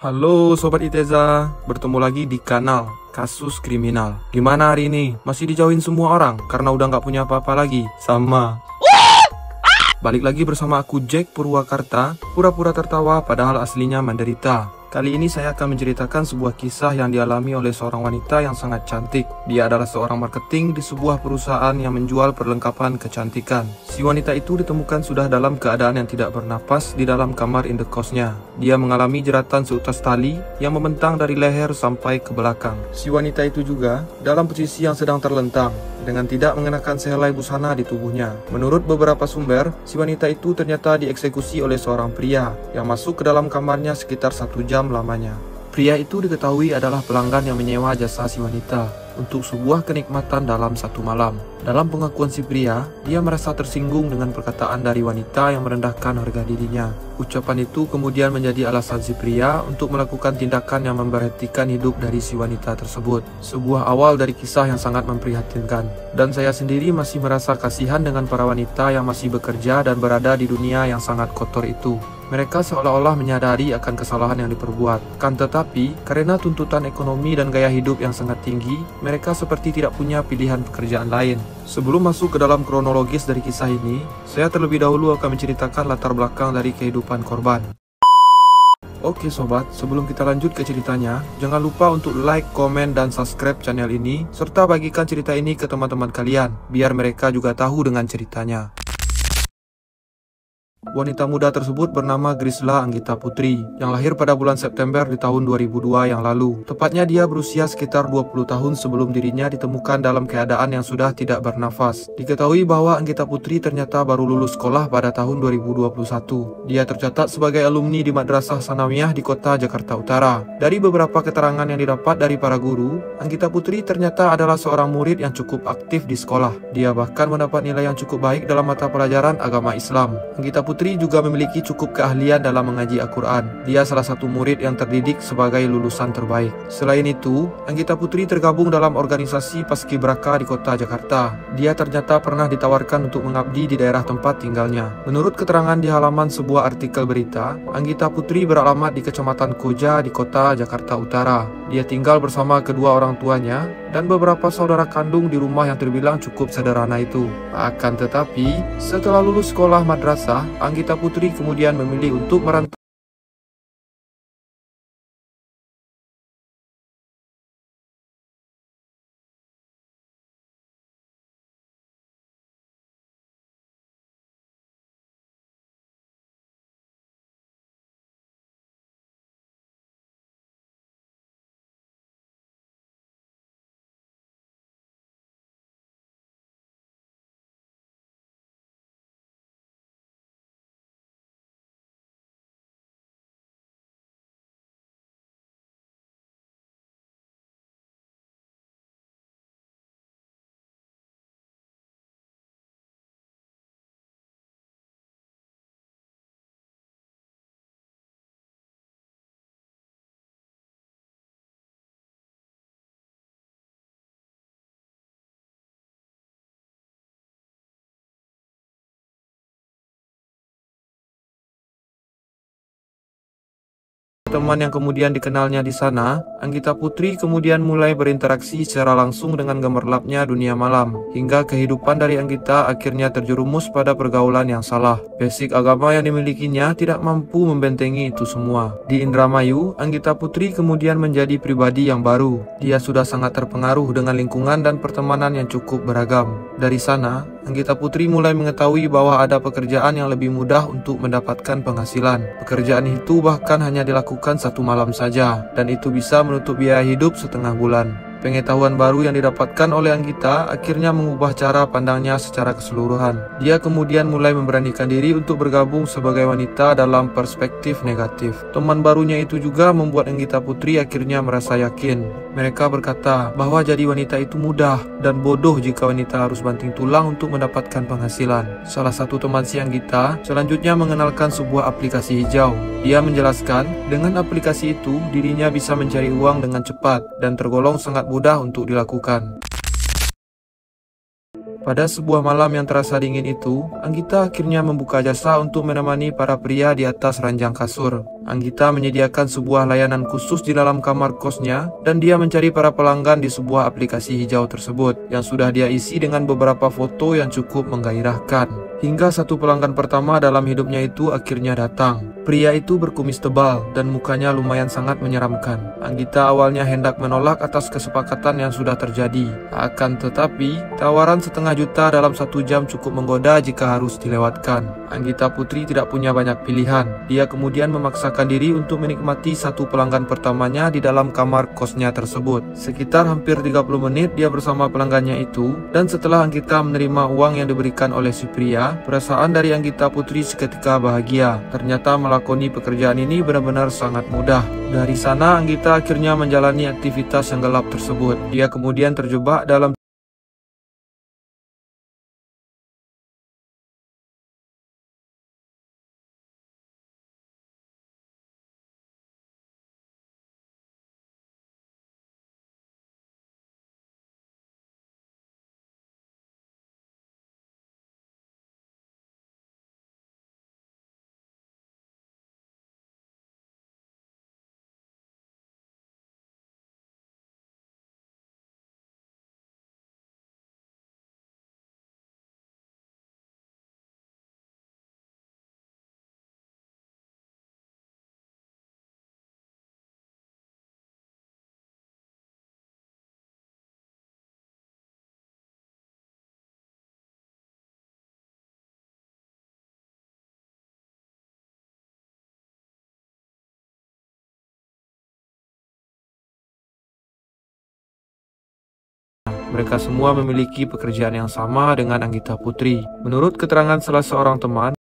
Halo Sobat Iteza, bertemu lagi di kanal Kasus Kriminal. Gimana hari ini? Masih dijauhin semua orang karena udah nggak punya apa-apa lagi? Sama. Balik lagi bersama aku Jack Purwakarta, pura-pura tertawa padahal aslinya menderita. Kali ini saya akan menceritakan sebuah kisah yang dialami oleh seorang wanita yang sangat cantik. Dia adalah seorang marketing di sebuah perusahaan yang menjual perlengkapan kecantikan. Si wanita itu ditemukan sudah dalam keadaan yang tidak bernapas di dalam kamar indekosnya. Dia mengalami jeratan seutas tali yang membentang dari leher sampai ke belakang. Si wanita itu juga dalam posisi yang sedang terlentang, dengan tidak mengenakan sehelai busana di tubuhnya. Menurut beberapa sumber, si wanita itu ternyata dieksekusi oleh seorang pria yang masuk ke dalam kamarnya sekitar 1 jam lamanya. Pria itu diketahui adalah pelanggan yang menyewa jasa si wanita untuk sebuah kenikmatan dalam 1 malam. Dalam pengakuan si pria, dia merasa tersinggung dengan perkataan dari wanita yang merendahkan harga dirinya. Ucapan itu kemudian menjadi alasan si pria untuk melakukan tindakan yang memberhentikan hidup dari si wanita tersebut. Sebuah awal dari kisah yang sangat memprihatinkan. Dan saya sendiri masih merasa kasihan dengan para wanita yang masih bekerja dan berada di dunia yang sangat kotor itu. Mereka seolah-olah menyadari akan kesalahan yang diperbuat. Kan tetapi, karena tuntutan ekonomi dan gaya hidup yang sangat tinggi, mereka seperti tidak punya pilihan pekerjaan lain. Sebelum masuk ke dalam kronologis dari kisah ini, saya terlebih dahulu akan menceritakan latar belakang dari kehidupan korban. Oke sobat, sebelum kita lanjut ke ceritanya, jangan lupa untuk like, komen, dan subscribe channel ini, serta bagikan cerita ini ke teman-teman kalian, biar mereka juga tahu dengan ceritanya. Wanita muda tersebut bernama Grisla Anggita Putri, yang lahir pada bulan September di tahun 2002 yang lalu. Tepatnya dia berusia sekitar 20 tahun sebelum dirinya ditemukan dalam keadaan yang sudah tidak bernafas. Diketahui bahwa Anggita Putri ternyata baru lulus sekolah pada tahun 2021. Dia tercatat sebagai alumni di Madrasah Sanawiyah di kota Jakarta Utara. Dari beberapa keterangan yang didapat dari para guru, Anggita Putri ternyata adalah seorang murid yang cukup aktif di sekolah. Dia bahkan mendapat nilai yang cukup baik dalam mata pelajaran agama Islam. Anggita Putri juga memiliki cukup keahlian dalam mengaji Al-Quran. Dia salah satu murid yang terdidik sebagai lulusan terbaik. Selain itu, Anggita Putri tergabung dalam organisasi Paskibraka di kota Jakarta. Dia ternyata pernah ditawarkan untuk mengabdi di daerah tempat tinggalnya. Menurut keterangan di halaman sebuah artikel berita, Anggita Putri beralamat di Kecamatan Koja di kota Jakarta Utara. Dia tinggal bersama kedua orang tuanya dan beberapa saudara kandung di rumah yang terbilang cukup sederhana itu. Akan tetapi, setelah lulus sekolah madrasah, Anggita Putri kemudian memilih untuk merantau. Teman yang kemudian dikenalnya di sana, Anggita Putri kemudian mulai berinteraksi secara langsung dengan gemerlapnya dunia malam, hingga kehidupan dari Anggita akhirnya terjerumus pada pergaulan yang salah. Basic agama yang dimilikinya tidak mampu membentengi itu semua. Di Indramayu, Anggita Putri kemudian menjadi pribadi yang baru. Dia sudah sangat terpengaruh dengan lingkungan dan pertemanan yang cukup beragam. Dari sana, Anggita Putri mulai mengetahui bahwa ada pekerjaan yang lebih mudah untuk mendapatkan penghasilan. Pekerjaan itu bahkan hanya dilakukan 1 malam saja, dan itu bisa menutup biaya hidup setengah bulan. Pengetahuan baru yang didapatkan oleh Anggita akhirnya mengubah cara pandangnya secara keseluruhan. Dia kemudian mulai memberanikan diri untuk bergabung sebagai wanita dalam perspektif negatif. Teman barunya itu juga membuat Anggita Putri akhirnya merasa yakin. Mereka berkata bahwa jadi wanita itu mudah dan bodoh jika wanita harus banting tulang untuk mendapatkan penghasilan. Salah satu teman si Anggita selanjutnya mengenalkan sebuah aplikasi hijau. Dia menjelaskan dengan aplikasi itu dirinya bisa mencari uang dengan cepat dan tergolong sangat mudah untuk dilakukan. Pada sebuah malam yang terasa dingin itu, Anggita akhirnya membuka jasa untuk menemani para pria di atas ranjang kasur. Anggita menyediakan sebuah layanan khusus di dalam kamar kosnya, dan dia mencari para pelanggan di sebuah aplikasi hijau tersebut, yang sudah dia isi dengan beberapa foto yang cukup menggairahkan. Hingga satu pelanggan pertama dalam hidupnya itu akhirnya datang. Pria itu berkumis tebal dan mukanya lumayan sangat menyeramkan. Anggita awalnya hendak menolak atas kesepakatan yang sudah terjadi. Akan tetapi, tawaran setengah juta dalam 1 jam cukup menggoda jika harus dilewatkan. Anggita Putri tidak punya banyak pilihan. Dia kemudian memaksakan diri untuk menikmati satu pelanggan pertamanya di dalam kamar kosnya tersebut. Sekitar hampir 30 menit dia bersama pelanggannya itu, dan setelah Anggita menerima uang yang diberikan oleh si pria, perasaan dari Anggita Putri seketika bahagia. Ternyata melakoni pekerjaan ini benar-benar sangat mudah. Dari sana Anggita akhirnya menjalani aktivitas yang gelap tersebut. Dia kemudian terjebak dalam mereka semua memiliki pekerjaan yang sama dengan Anggita Putri. Menurut keterangan salah seorang teman,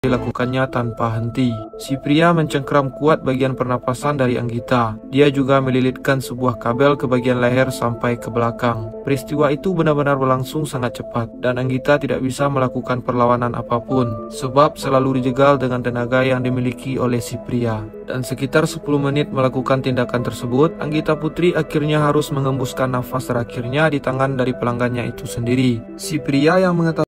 dilakukannya tanpa henti. Si pria mencengkram kuat bagian pernapasan dari Anggita. Dia juga melilitkan sebuah kabel ke bagian leher sampai ke belakang. Peristiwa itu benar-benar berlangsung sangat cepat, dan Anggita tidak bisa melakukan perlawanan apapun, sebab selalu dijegal dengan tenaga yang dimiliki oleh si pria. Dan sekitar 10 menit melakukan tindakan tersebut, Anggita Putri akhirnya harus mengembuskan nafas terakhirnya di tangan dari pelanggannya itu sendiri. Si pria yang mengetahui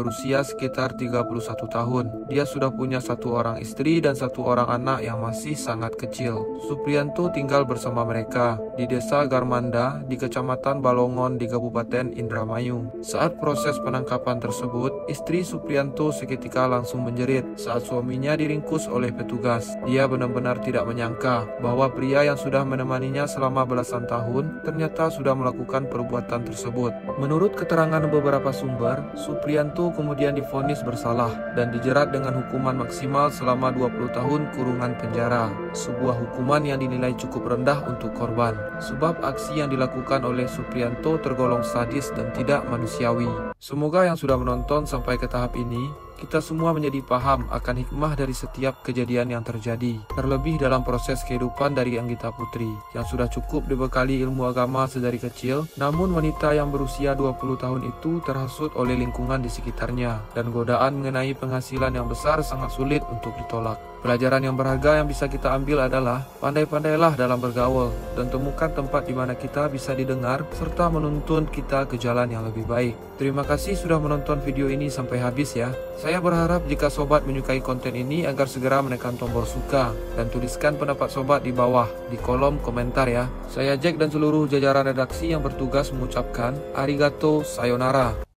berusia sekitar 31 tahun. Dia sudah punya 1 orang istri dan 1 orang anak yang masih sangat kecil. Supriyanto tinggal bersama mereka di desa Garmanda di Kecamatan Balongon di Kabupaten Indramayu. Saat proses penangkapan tersebut, istri Supriyanto seketika langsung menjerit saat suaminya diringkus oleh petugas. Dia benar-benar tidak menyangka bahwa pria yang sudah menemaninya selama belasan tahun ternyata sudah melakukan perbuatan tersebut. Menurut keterangan beberapa sumber, Supriyanto kemudian divonis bersalah dan dijerat dengan hukuman maksimal selama 20 tahun kurungan penjara. Sebuah hukuman yang dinilai cukup rendah untuk korban, sebab aksi yang dilakukan oleh Supriyanto tergolong sadis dan tidak manusiawi. Semoga yang sudah menonton sampai ke tahap ini, kita semua menjadi paham akan hikmah dari setiap kejadian yang terjadi. Terlebih dalam proses kehidupan dari Anggita Putri, yang sudah cukup dibekali ilmu agama sedari kecil, namun wanita yang berusia 20 tahun itu terhasut oleh lingkungan di sekitarnya, dan godaan mengenai penghasilan yang besar sangat sulit untuk ditolak. Pelajaran yang berharga yang bisa kita ambil adalah, pandai-pandailah dalam bergaul, dan temukan tempat di mana kita bisa didengar, serta menuntun kita ke jalan yang lebih baik. Terima kasih sudah menonton video ini sampai habis ya. Saya berharap jika sobat menyukai konten ini agar segera menekan tombol suka dan tuliskan pendapat sobat di bawah di kolom komentar ya. Saya Jack dan seluruh jajaran redaksi yang bertugas mengucapkan arigato sayonara.